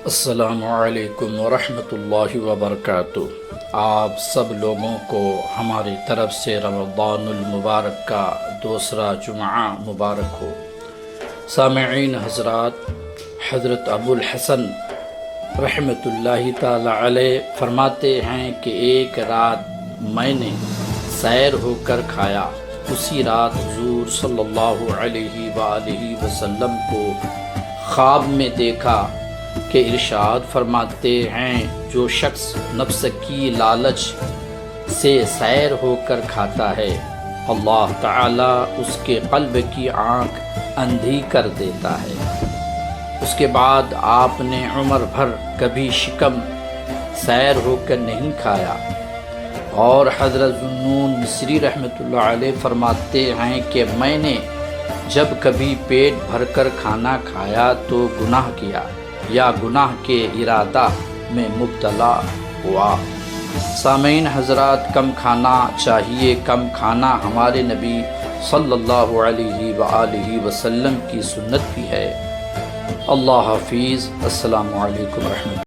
السلام علیکم ورحمۃ اللہ وبرکاتہ۔ آپ سب لوگوں کو ہماری طرف سے رمضان المبارک کا دوسرا جمعہ مبارک ہو۔ سامعین حضرات، حضرت ابو الحسن رحمۃ اللہ تعالی علیہ فرماتے ہیں کہ ایک رات میں نے سیر ہو کر کھایا۔ اسی رات حضور صلی اللہ علیہ وآلہ وسلم کو خواب میں دیکھا کہ ارشاد فرماتے ہیں، جو شخص نفس کی لالچ سے سیر ہو کر کھاتا ہے، اللہ تعالیٰ اس کے قلب کی آنکھ اندھی کر دیتا ہے۔ اس کے بعد آپ نے عمر بھر کبھی شکم سیر ہو کر نہیں کھایا۔ اور حضرت ذوالنون مصری رحمۃ اللہ علیہ فرماتے ہیں کہ میں نے جب کبھی پیٹ بھر کر کھانا کھایا تو گناہ کیا یا گناہ کے ارادہ میں مبتلا ہوا۔ سامعین حضرات، کم کھانا چاہیے۔ کم کھانا ہمارے نبی صلی اللہ علیہ وآلہ وسلم کی سنت بھی ہے۔ اللہ حافظ۔ السلام علیکم ورحمۃ اللہ۔